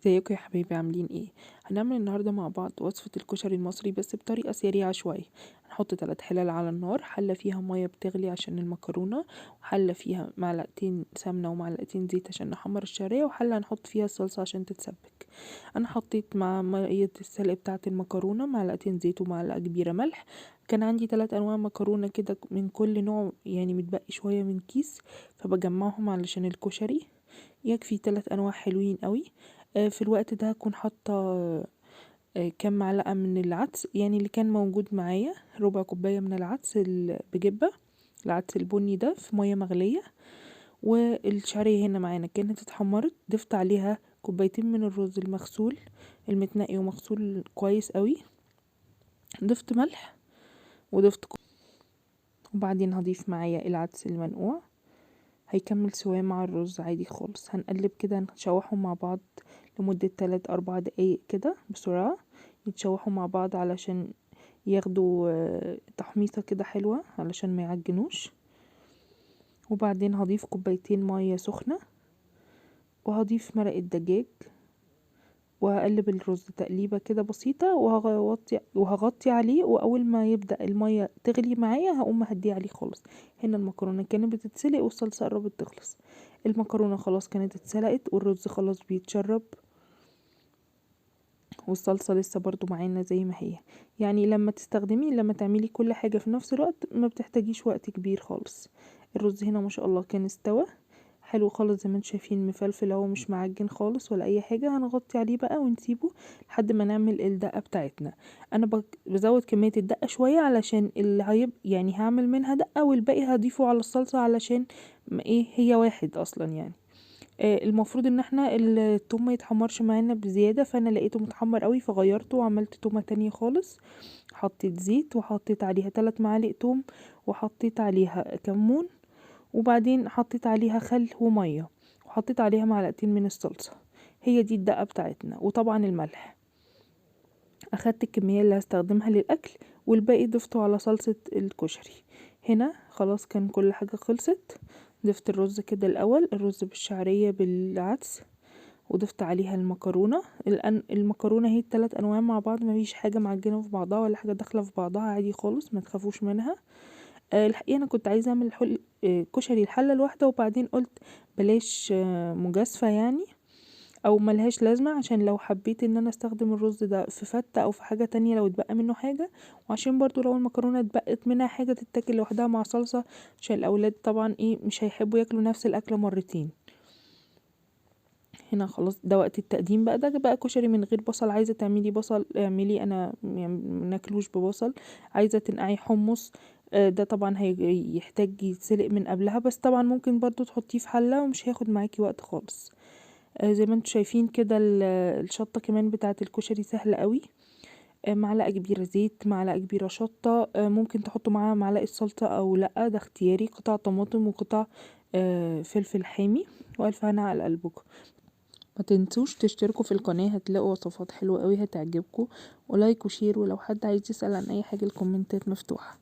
ازيكم يا حبايبي عاملين ايه؟ هنعمل النهارده مع بعض وصفة الكشري المصري بس بطريقة سريعة شوية. هنحط 3 حلال على النار، حلة فيها مية بتغلي عشان المكرونة، وحلة فيها معلقتين سمنة ومعلقتين زيت عشان نحمر الشعرية، وحلة هنحط فيها الصلصة عشان تتسبك. انا حطيت مع مية السلق بتاعة المكرونة معلقتين زيت ومعلقة كبيرة ملح. كان عندي 3 انواع مكرونة كده من كل نوع، يعني متبقي شوية من كيس، فبجمعهم علشان الكشري. يكفي 3 انواع حلوين قوي. في الوقت ده هكون حاطة كام معلقة من العدس، يعني اللي كان موجود معايا ربع كوباية من العدس بجبة، العدس البني ده في مية مغلية. والشعرية هنا معانا كانت اتحمرت، ضفت عليها كوبايتين من الرز المغسول المتنقي ومغسول كويس قوي، ضفت ملح وضفت وبعدين هضيف معايا العدس المنقوع، هيكمل سواه مع الرز عادي خالص. هنقلب كده نشوحهم مع بعض لمدة 3-4 دقايق كده بسرعة، يتشوحوا مع بعض علشان ياخدوا تحميصة كده حلوة علشان ما يعجنوش. وبعدين هضيف كوبايتين مية سخنة، وهضيف مرق الدجاج، وهقلب الرز تقليبة كده بسيطة، وهغطي عليه، واول ما يبدأ المية تغلي معايا هقوم مهديه عليه خالص. هنا المكرونة كانت بتتسلق والصلصة قربت تخلص، المكرونة خلاص كانت اتسلقت والرز خلاص بيتشرب، والصلصة لسه برضو معانا زي ما هي. يعني لما تعملي كل حاجة في نفس الوقت ما بتحتاجيش وقت كبير خالص. الرز هنا ما شاء الله كان استوى حلو خالص زي ما انتم شايفين، مفلفل اهو، مش معجن خالص ولا اي حاجه. هنغطي عليه بقى ونسيبه لحد ما نعمل الدقه بتاعتنا. انا بزود كميه الدقه شويه علشان اللي يعني هعمل منها دقه، والباقي هضيفه على الصلصه علشان ايه، هي واحد اصلا يعني. المفروض ان احنا التوم ما يتحمرش معانا بزياده، فانا لقيته متحمر قوي فغيرته وعملت تومه تانية خالص. حطيت زيت وحطيت عليها 3 معالق توم، وحطيت عليها كمون، وبعدين حطيت عليها خل ومية، وحطيت عليها معلقتين من الصلصة. هي دي الدقة بتاعتنا، وطبعا الملح. اخدت الكمية اللي هستخدمها للاكل، والباقي ضفته على صلصة الكشري. هنا خلاص كان كل حاجة خلصت. ضفت الرز كده الاول، الرز بالشعرية بالعدس، وضفت عليها المكرونة. المكرونة هي ال3 انواع مع بعض، مفيش حاجة معجنة في بعضها ولا حاجة داخلة في بعضها، عادي خالص ما تخافوش منها. الحقيقة انا كنت عايزة اعمل كشري الحلة الواحدة، وبعدين قلت بلاش مجازفة يعني، او ملهاش لازمة، عشان لو حبيت ان انا استخدم الرز ده في فتة او في حاجة تانية لو اتبقى منه حاجة، وعشان برضو لو المكرونة اتبقت منها حاجة تتاكل لوحدها مع صلصة، عشان الاولاد طبعا ايه مش هيحبوا ياكلوا نفس الاكلة مرتين. هنا خلاص ده وقت التقديم بقى. ده بقى كشري من غير بصل، عايزة تعملي بصل اعملي، انا يعني مناكلوش ببصل. عايزة تنقعي حمص، ده طبعا هيحتاج يتسلق من قبلها، بس طبعا ممكن برضو تحطيه في حلة ومش هياخد معاكي وقت خالص. زي ما انتم شايفين كده الشطة كمان بتاعة الكشري سهلة قوي. معلقة كبيرة زيت، معلقة كبيرة شطة، ممكن تحطوا معاها معلقة سلطة او لا، ده اختياري. قطع طماطم وقطع فلفل حامي، والف هنا على قلبكم. ما تنسوش تشتركوا في القناة، هتلاقوا وصفات حلوة قوي هتعجبكم، ولايك وشير، ولو حد عايز يسأل عن اي حاجة الكومنتات مفتوحة.